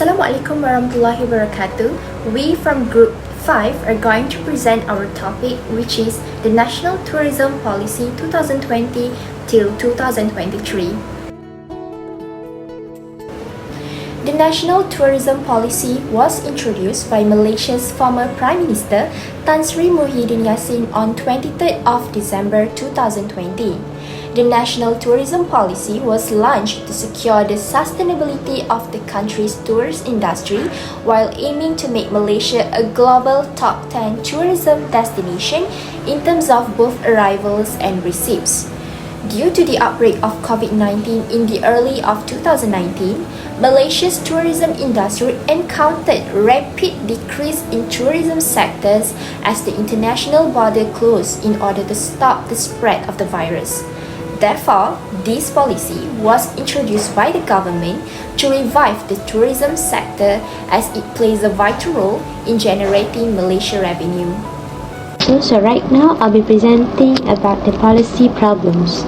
Assalamualaikum warahmatullahi wabarakatuh. We from Group 5 are going to present our topic, which is the National Tourism Policy 2020 till 2023. The National Tourism Policy was introduced by Malaysia's former Prime Minister Tan Sri Muhyiddin Yassin on 23rd of December 2020. The National Tourism Policy was launched to secure the sustainability of the country's tourist industry while aiming to make Malaysia a global top 10 tourism destination in terms of both arrivals and receipts. Due to the outbreak of COVID-19 in the early of 2019, Malaysia's tourism industry encountered rapid decrease in tourism sectors as the international border closed in order to stop the spread of the virus. Therefore, this policy was introduced by the government to revive the tourism sector as it plays a vital role in generating Malaysia revenue. So right now I'll be presenting about the policy problems.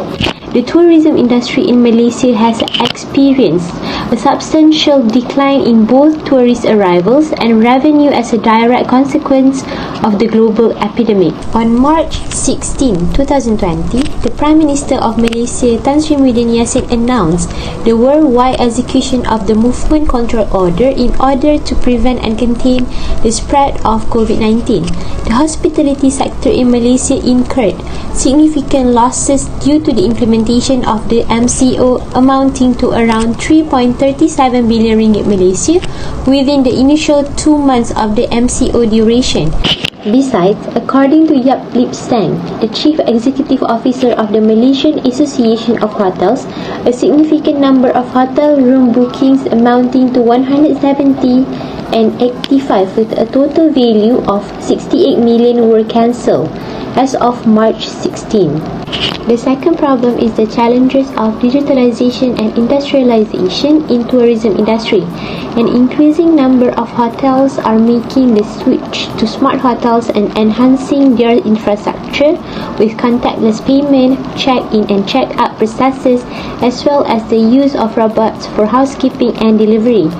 The tourism industry in Malaysia has experienced a substantial decline in both tourist arrivals and revenue as a direct consequence of the global epidemic. On March 16, 2020, the Prime Minister of Malaysia Tan Sri Muhyiddin Yassin announced the worldwide execution of the Movement Control Order in order to prevent and contain the spread of COVID-19. The hospitality sector in Malaysia incurred significant losses due to the implementation of the MCO amounting to around 3.37 billion ringgit Malaysia within the initial 2 months of the MCO duration. Besides, according to Yap Lip Sang, the Chief Executive Officer of the Malaysian Association of Hotels, a significant number of hotel room bookings amounting to 170 and 85 with a total value of 68 million were cancelled as of March 16. The second problem is the challenges of digitalization and industrialization in tourism industry. An increasing number of hotels are making the switch to smart hotels and enhancing their infrastructure with contactless payment, check-in and check-out processes, as well as the use of robots for housekeeping and delivery.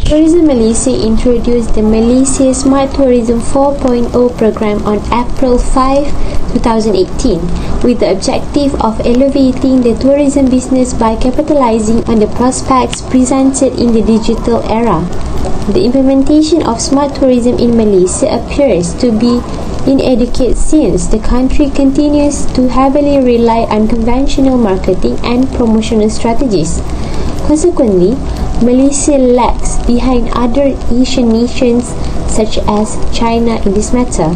Tourism Malaysia introduced the Malaysia Smart Tourism 4.0 program on April 5, 2018, with the objective of elevating the tourism business by capitalizing on the prospects presented in the digital era. The implementation of smart tourism in Malaysia appears to be inadequate since the country continues to heavily rely on conventional marketing and promotional strategies. Consequently, Malaysia lags behind other Asian nations such as China in this matter.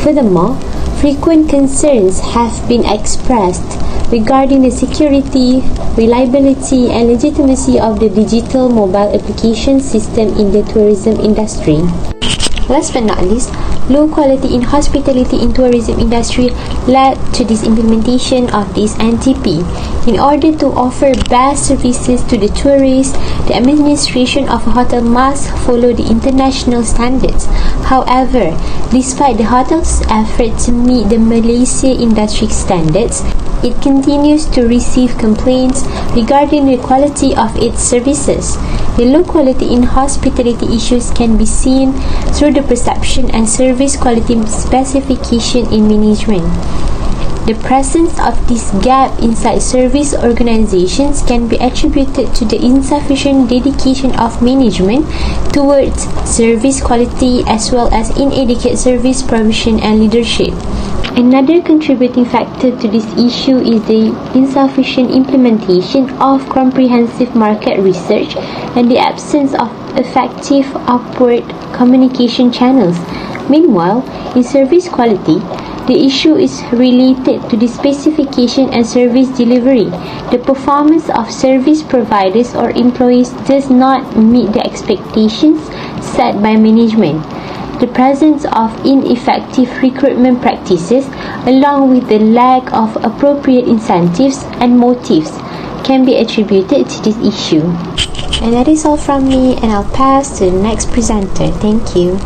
Furthermore, frequent concerns have been expressed regarding the security, reliability and legitimacy of the digital mobile application system in the tourism industry. Last but not least, low quality in hospitality in tourism industry led to this implementation of this NTP. In order to offer best services to the tourists, the administration of a hotel must follow the international standards. However, despite the hotel's effort to meet the Malaysia industry standards, it continues to receive complaints regarding the quality of its services. The low quality in hospitality issues can be seen through the perception and service quality specification in management. The presence of this gap inside service organizations can be attributed to the insufficient dedication of management towards service quality as well as inadequate service provision and leadership. Another contributing factor to this issue is the insufficient implementation of comprehensive market research and the absence of effective upward communication channels. Meanwhile, in service quality, the issue is related to the specification and service delivery. The performance of service providers or employees does not meet the expectations set by management. The presence of ineffective recruitment practices, along with the lack of appropriate incentives and motives, can be attributed to this issue. And that is all from me, and I'll pass to the next presenter. Thank you.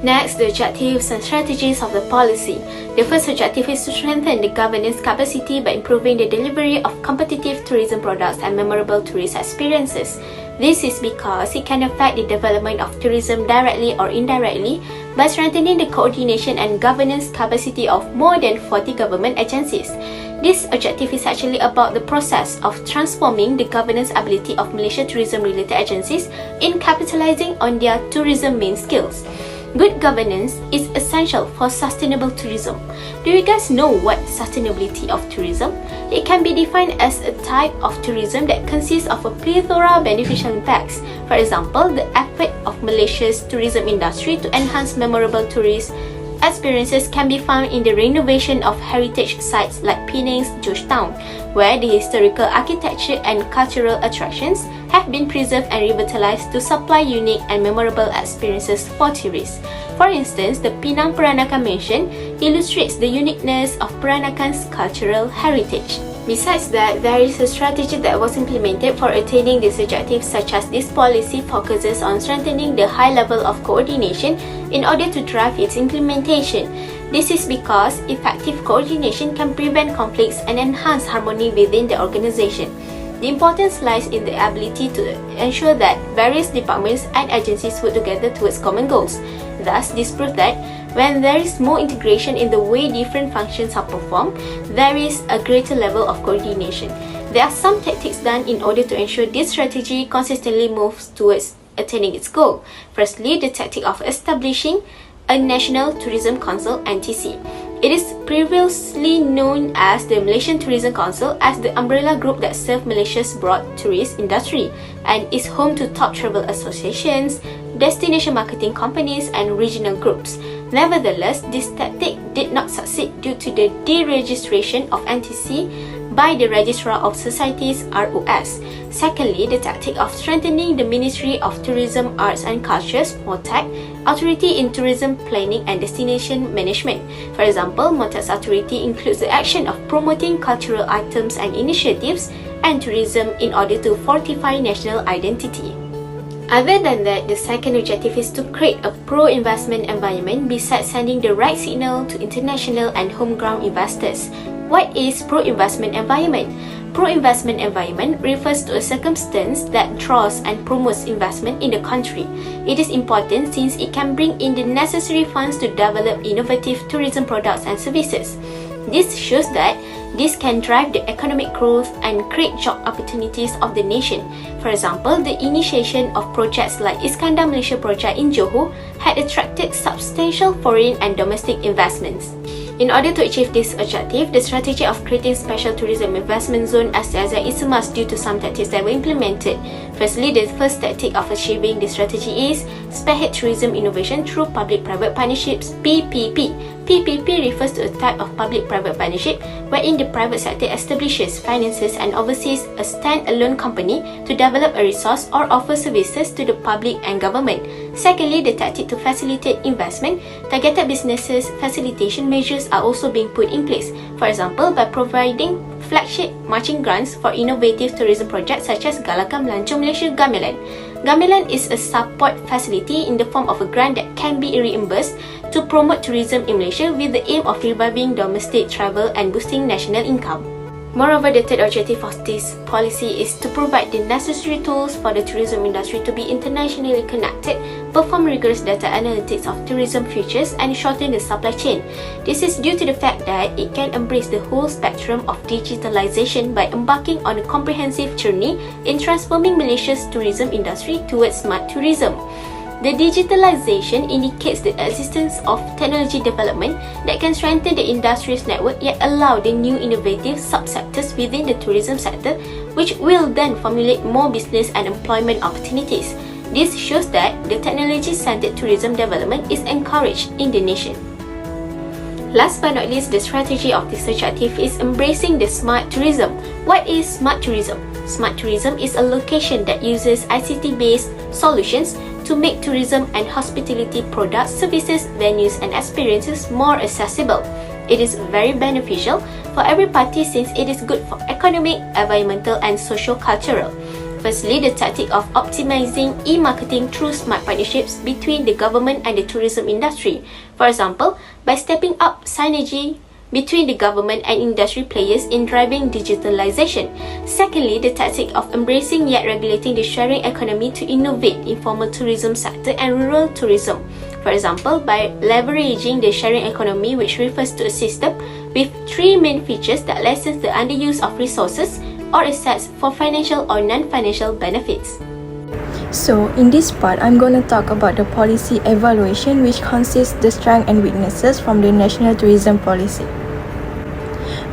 Next, the objectives and strategies of the policy. The first objective is to strengthen the governance capacity by improving the delivery of competitive tourism products and memorable tourist experiences. This is because it can affect the development of tourism directly or indirectly by strengthening the coordination and governance capacity of more than 40 government agencies. This objective is actually about the process of transforming the governance ability of Malaysia tourism-related agencies in capitalizing on their tourism main skills. Good governance is essential for sustainable tourism. Do you guys know what sustainability of tourism? It can be defined as a type of tourism that consists of a plethora of beneficial impacts. For example, the effort of Malaysia's tourism industry to enhance memorable tourist experiences can be found in the renovation of heritage sites like Penang's Georgetown, where the historical architecture and cultural attractions have been preserved and revitalized to supply unique and memorable experiences for tourists. For instance, the Penang Peranakan Mansion illustrates the uniqueness of Peranakan's cultural heritage. Besides that, there is a strategy that was implemented for attaining this objective, such as this policy focuses on strengthening the high level of coordination in order to drive its implementation. This is because effective coordination can prevent conflicts and enhance harmony within the organization. The importance lies in the ability to ensure that various departments and agencies work together towards common goals. Thus, this proves that when there is more integration in the way different functions are performed, there is a greater level of coordination. There are some tactics done in order to ensure this strategy consistently moves towards attaining its goal. Firstly, the tactic of establishing a National Tourism Council (NTC). It is previously known as the Malaysian Tourism Council as the umbrella group that serves Malaysia's broad tourist industry and is home to top travel associations, destination marketing companies and regional groups. Nevertheless, this tactic did not succeed due to the deregistration of NTC by the Registrar of Societies (ROS). Secondly, the tactic of strengthening the Ministry of Tourism, Arts and Cultures (MOTAC) authority in tourism planning and destination management. For example, MOTAC's authority includes the action of promoting cultural items and initiatives and tourism in order to fortify national identity. Other than that, the second objective is to create a pro-investment environment besides sending the right signal to international and homegrown investors. What is pro-investment environment? Pro-investment environment refers to a circumstance that draws and promotes investment in the country. It is important since it can bring in the necessary funds to develop innovative tourism products and services. This shows that this can drive the economic growth and create job opportunities of the nation. For example, the initiation of projects like Iskandar Malaysia project in Johor had attracted substantial foreign and domestic investments. In order to achieve this objective, the strategy of creating special tourism investment zone as SITI is a must due to some tactics that were implemented. Firstly, the first tactic of achieving this strategy is spearhead tourism innovation through public-private partnerships (PPP). PPP refers to a type of public-private partnership wherein the private sector establishes, finances and oversees a stand-alone company to develop a resource or offer services to the public and government. Secondly, the tactic to facilitate investment, targeted businesses facilitation measures are also being put in place. For example, by providing flagship matching grants for innovative tourism projects such as Galakan Melancong Malaysia Gamelan. Gamelan is a support facility in the form of a grant that can be reimbursed to promote tourism in Malaysia with the aim of reviving domestic travel and boosting national income. Moreover, the third objective of this policy is to provide the necessary tools for the tourism industry to be internationally connected, perform rigorous data analytics of tourism futures, and shorten the supply chain. This is due to the fact that it can embrace the whole spectrum of digitalization by embarking on a comprehensive journey in transforming Malaysia's tourism industry towards smart tourism. The digitalization indicates the existence of technology development that can strengthen the industry's network yet allow the new innovative subsectors within the tourism sector, which will then formulate more business and employment opportunities. This shows that the technology-centered tourism development is encouraged in the nation. Last but not least, the strategy of this objective is embracing the smart tourism. What is smart tourism? Smart tourism is a location that uses ICT-based solutions to make tourism and hospitality products, services, venues and experiences more accessible. It is very beneficial for every party since it is good for economic, environmental and socio-cultural. Firstly, the tactic of optimizing e-marketing through smart partnerships between the government and the tourism industry. For example, by stepping up synergy between the government and industry players in driving digitalization. Secondly, the tactic of embracing yet regulating the sharing economy to innovate informal tourism sector and rural tourism. For example, by leveraging the sharing economy, which refers to a system with three main features that lessens the underuse of resources or assets for financial or non-financial benefits. So, in this part, I'm going to talk about the policy evaluation, which consists the strengths and weaknesses from the national tourism policy.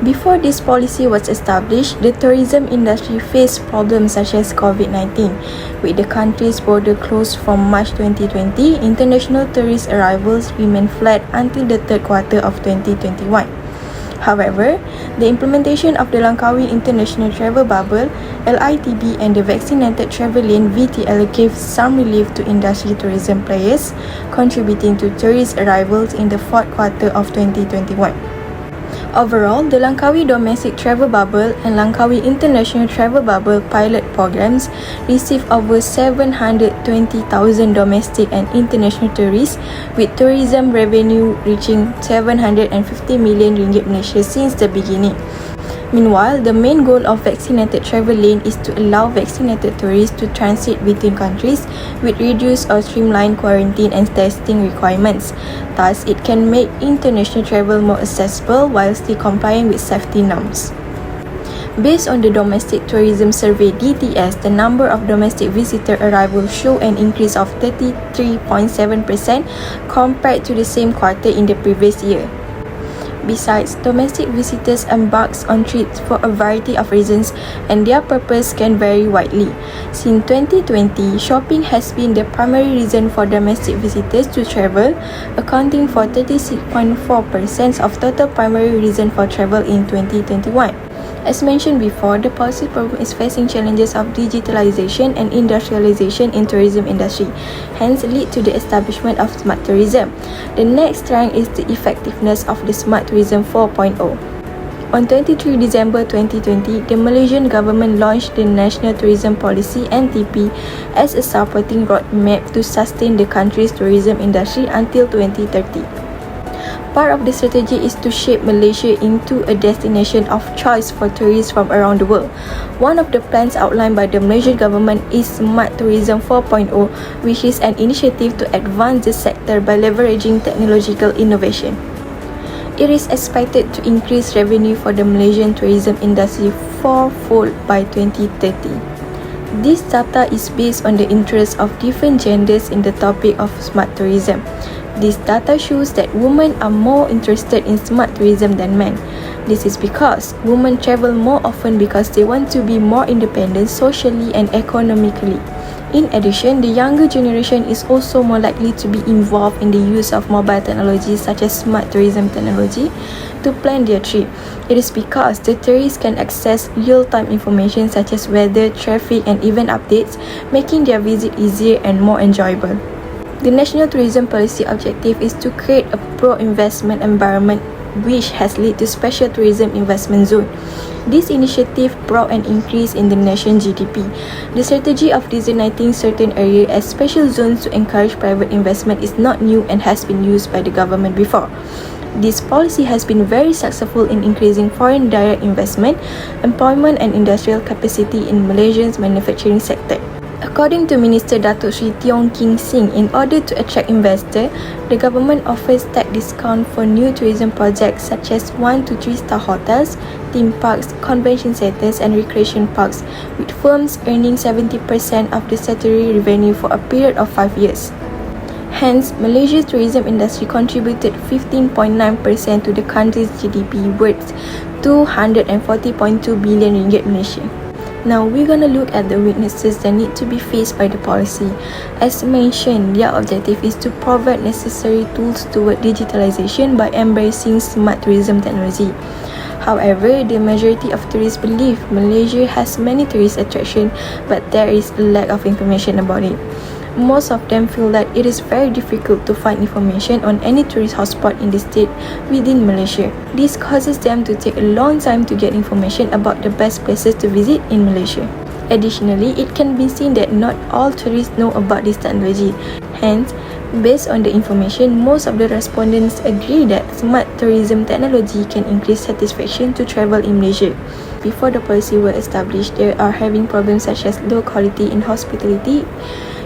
Before this policy was established, the tourism industry faced problems such as COVID-19. With the country's border closed from March 2020, international tourist arrivals remained flat until the third quarter of 2021. However, the implementation of the Langkawi International Travel Bubble, LITB, and the Vaccinated Travel Lane VTL gave some relief to industry tourism players, contributing to tourist arrivals in the fourth quarter of 2021. Overall, the Langkawi Domestic Travel Bubble and Langkawi International Travel Bubble pilot programs received over 720,000 domestic and international tourists, with tourism revenue reaching 750 million ringgit Malaysia since the beginning. Meanwhile, the main goal of Vaccinated Travel Lane is to allow vaccinated tourists to transit between countries with reduced or streamlined quarantine and testing requirements. Thus, it can make international travel more accessible while still complying with safety norms. Based on the Domestic Tourism Survey DTS, the number of domestic visitor arrivals show an increase of 33.7% compared to the same quarter in the previous year. Besides, domestic visitors embark on trips for a variety of reasons and their purpose can vary widely. Since 2020, shopping has been the primary reason for domestic visitors to travel, accounting for 36.4% of total primary reason for travel in 2021. As mentioned before, the policy problem is facing challenges of digitalization and industrialization in tourism industry, hence lead to the establishment of smart tourism. The next strength is the effectiveness of the Smart Tourism 4.0. On 23 December 2020, the Malaysian government launched the National Tourism Policy (NTP) as a supporting roadmap to sustain the country's tourism industry until 2030. Part of the strategy is to shape Malaysia into a destination of choice for tourists from around the world. One of the plans outlined by the Malaysian government is Smart Tourism 4.0, which is an initiative to advance the sector by leveraging technological innovation. It is expected to increase revenue for the Malaysian tourism industry fourfold by 2030. This data is based on the interests of different genders in the topic of smart tourism. This data shows that women are more interested in smart tourism than men. This is because women travel more often because they want to be more independent socially and economically. In addition, the younger generation is also more likely to be involved in the use of mobile technology such as smart tourism technology to plan their trip. It is because the tourists can access real-time information such as weather, traffic and event updates, making their visit easier and more enjoyable. The National Tourism Policy objective is to create a pro-investment environment which has led to Special Tourism Investment Zone. This initiative brought an increase in the nation's GDP. The strategy of designating certain areas as special zones to encourage private investment is not new and has been used by the government before. This policy has been very successful in increasing foreign direct investment, employment and industrial capacity in Malaysia's manufacturing sector. According to Minister Datuk Sri Tiong King Sing, in order to attract investors, the government offers tax discount for new tourism projects such as 1 to 3 star hotels, theme parks, convention centres and recreation parks, with firms earning 70% of the statutory revenue for a period of 5 years. Hence, Malaysia's tourism industry contributed 15.9% to the country's GDP worth 240.2 billion ringgit Malaysia. Now, we're gonna look at the weaknesses that need to be faced by the policy. As mentioned, their objective is to provide necessary tools toward digitalization by embracing smart tourism technology. However, the majority of tourists believe Malaysia has many tourist attractions, but there is a lack of information about it. Most of them feel that it is very difficult to find information on any tourist hotspot in the state within Malaysia. This causes them to take a long time to get information about the best places to visit in Malaysia. Additionally, it can be seen that not all tourists know about this technology. Hence, Based on the information, most of the respondents agree that smart tourism technology can increase satisfaction to travel in Malaysia. Before the policy was established, there are having problems such as low quality in hospitality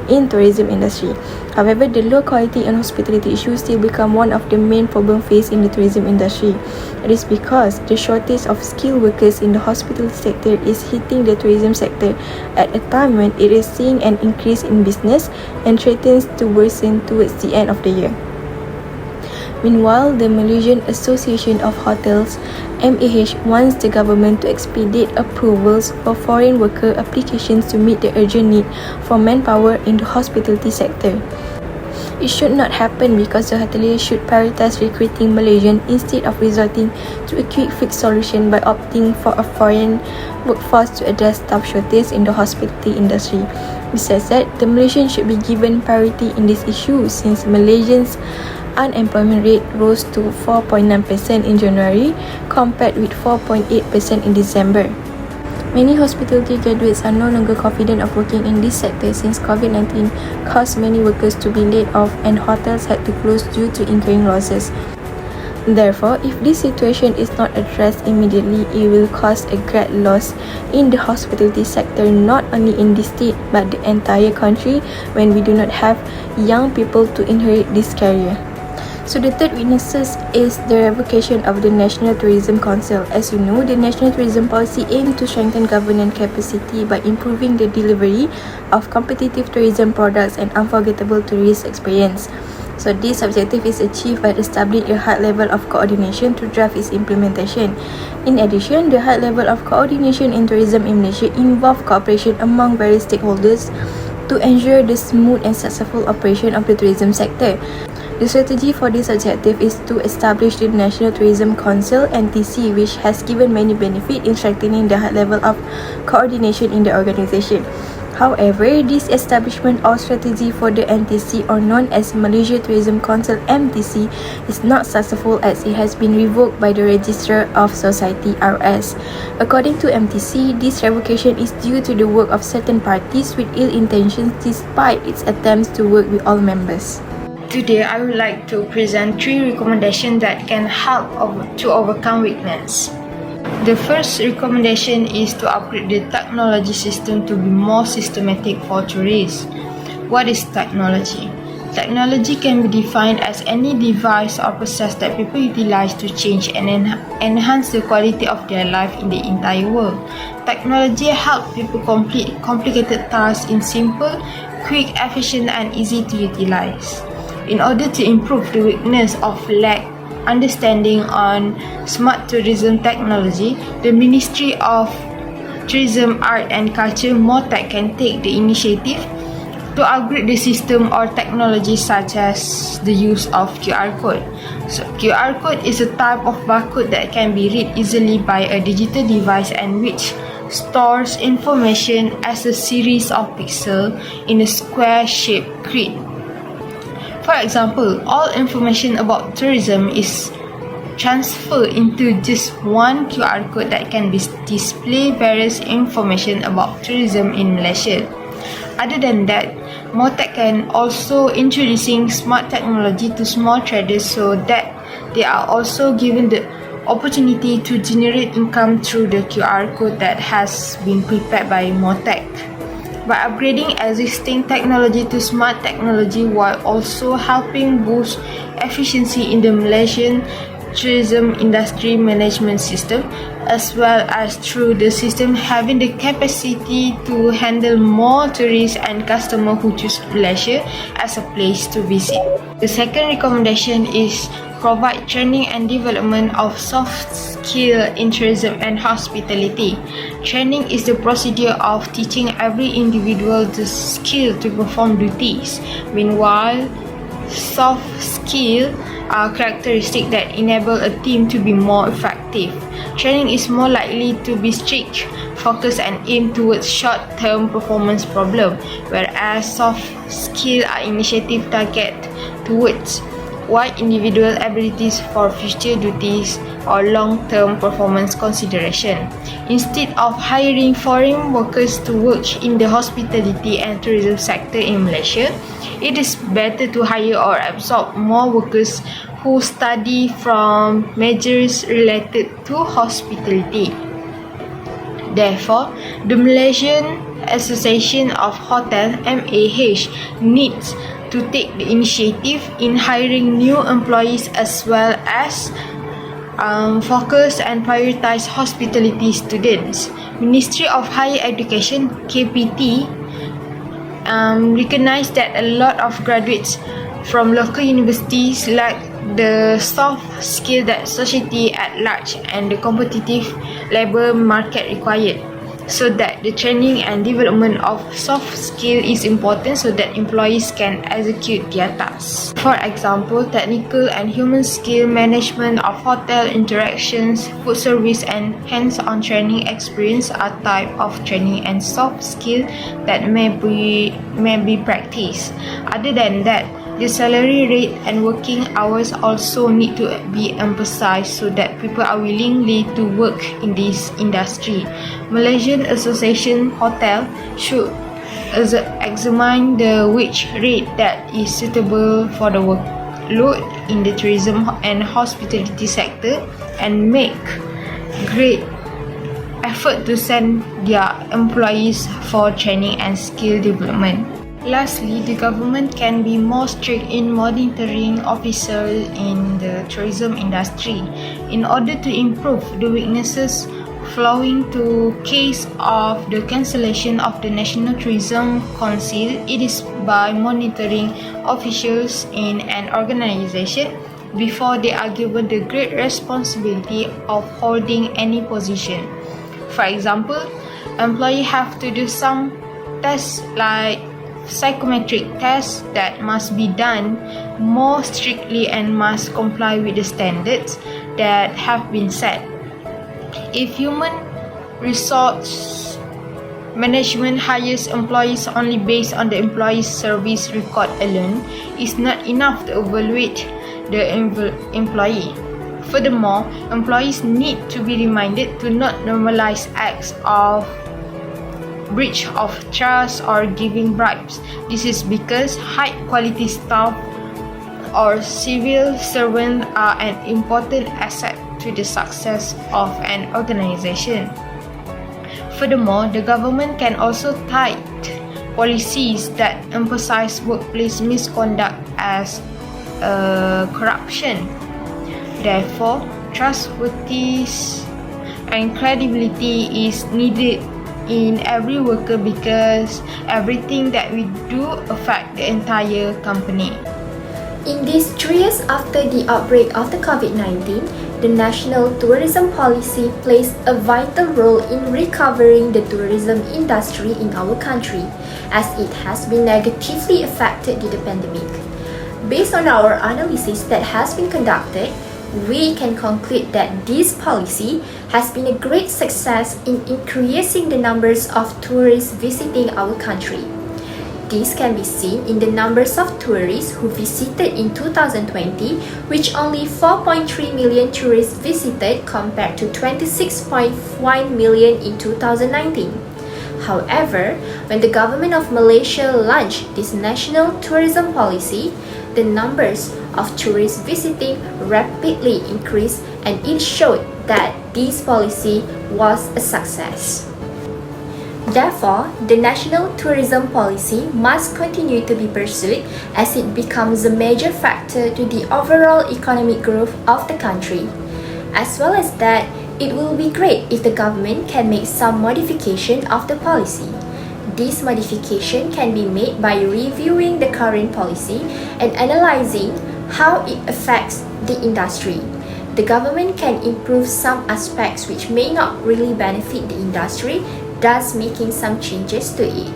in tourism industry. However, the low quality and hospitality issue still become one of the main problem faced in the tourism industry. It is because the shortage of skilled workers in the hospitality sector is hitting the tourism sector at a time when it is seeing an increase in business and threatens to worsen towards the end of the year. Meanwhile, the Malaysian Association of Hotels MAH wants the government to expedite approvals for foreign worker applications to meet the urgent need for manpower in the hospitality sector. It should not happen because the hoteliers should prioritize recruiting Malaysian instead of resorting to a quick fix solution by opting for a foreign workforce to address staff shortage in the hospitality industry. Besides that, the Malaysians should be given priority in this issue since Malaysians' unemployment rate rose to 4.9% in January compared with 4.8% in December. Many hospitality graduates are no longer confident of working in this sector since COVID-19 caused many workers to be laid off and hotels had to close due to incurring losses. Therefore, if this situation is not addressed immediately, it will cause a great loss in the hospitality sector not only in this state but the entire country when we do not have young people to inherit this career. So the third weaknesses is the revocation of the National Tourism Council. As you know, the National Tourism Policy aims to strengthen governance capacity by improving the delivery of competitive tourism products and unforgettable tourist experience. So this objective is achieved by establishing a high level of coordination to drive its implementation. In addition, the high level of coordination in tourism in Malaysia involves cooperation among various stakeholders to ensure the smooth and successful operation of the tourism sector. The strategy for this objective is to establish the National Tourism Council (NTC), which has given many benefits in strengthening the high level of coordination in the organisation. However, this establishment or strategy for the NTC, or known as Malaysia Tourism Council (MTC), is not successful as it has been revoked by the Registrar of Society (RS). According to MTC, this revocation is due to the work of certain parties with ill intentions despite its attempts to work with all members. Today, I would like to present 3 recommendations that can help to overcome weakness. The first recommendation is to upgrade the technology system to be more systematic for tourists. What is technology? Technology can be defined as any device or process that people utilize to change and enhance the quality of their life in the entire world. Technology helps people complete complicated tasks in simple, quick, efficient and easy to utilize. In order to improve the weakness of lack understanding on smart tourism technology, the Ministry of Tourism, Art and Culture (MOTAC) can take the initiative to upgrade the system or technology such as the use of QR code. So, QR code is a type of barcode that can be read easily by a digital device and which stores information as a series of pixels in a square-shaped grid. For example, all information about tourism is transferred into just one QR code that can display various information about tourism in Malaysia. Other than that, MOTAC can also introducing smart technology to small traders so that they are also given the opportunity to generate income through the QR code that has been prepared by MOTAC. By upgrading existing technology to smart technology while also helping boost efficiency in the Malaysian tourism industry management system, as well as through the system having the capacity to handle more tourists and customers who choose Malaysia as a place to visit. The second recommendation is provide training and development of soft skill in tourism and hospitality. Training is the procedure of teaching every individual the skill to perform duties. Meanwhile, soft skill are characteristics that enable a team to be more effective. Training is more likely to be strict, focused and aimed towards short-term performance problem, whereas soft skill are initiative target towards wide individual abilities for future duties or long-term performance consideration. Instead of hiring foreign workers to work in the hospitality and tourism sector in Malaysia, it is better to hire or absorb more workers who study from majors related to hospitality. Therefore, the Malaysian Association of Hotel MAH needs to take the initiative in hiring new employees as well as focus and prioritize hospitality students. Ministry of Higher Education (KPT) recognize that a lot of graduates from local universities lack the soft skill that society at large and the competitive labour market required, so that the training and development of soft skill is important so that employees can execute their tasks. For example, technical and human skill management of hotel interactions, food service and hands-on training experience are type of training and soft skill that may be practiced. Other than that, the salary rate and working hours also need to be emphasized so that people are willingly to work in this industry. Malaysian Association Hotel should examine the wage rate that is suitable for the workload in the tourism and hospitality sector and make great effort to send their employees for training and skill development. Lastly, the government can be more strict in monitoring officers in the tourism industry in order to improve the weaknesses flowing to case of the cancellation of the National Tourism Council. It is by monitoring officials in an organization before they are given the great responsibility of holding any position. For example, employees have to do some tests like psychometric tests that must be done more strictly and must comply with the standards that have been set. If human resource management hires employees only based on the employee's service record alone, it's not enough to evaluate the employee. Furthermore, employees need to be reminded to not normalize acts of breach of trust or giving bribes. This is because high quality staff or civil servants are an important asset to the success of an organization. Furthermore, the government can also tight policies that emphasize workplace misconduct as corruption. Therefore, trustworthiness and credibility is needed in every worker because everything that we do affect the entire company. In these 3 years after the outbreak of the COVID-19, the National Tourism Policy plays a vital role in recovering the tourism industry in our country, as it has been negatively affected by the pandemic. Based on our analysis that has been conducted, we can conclude that this policy has been a great success in increasing the numbers of tourists visiting our country. This can be seen in the numbers of tourists who visited in 2020, which only 4.3 million tourists visited compared to 26.1 million in 2019. However, when the government of Malaysia launched this national tourism policy, the numbers of tourists visiting rapidly increased, and it showed that this policy was a success. Therefore, the national tourism policy must continue to be pursued as it becomes a major factor to the overall economic growth of the country. As well as that, it will be great if the government can make some modification of the policy. This modification can be made by reviewing the current policy and analyzing how it affects the industry. The government can improve some aspects which may not really benefit the industry, thus making some changes to it.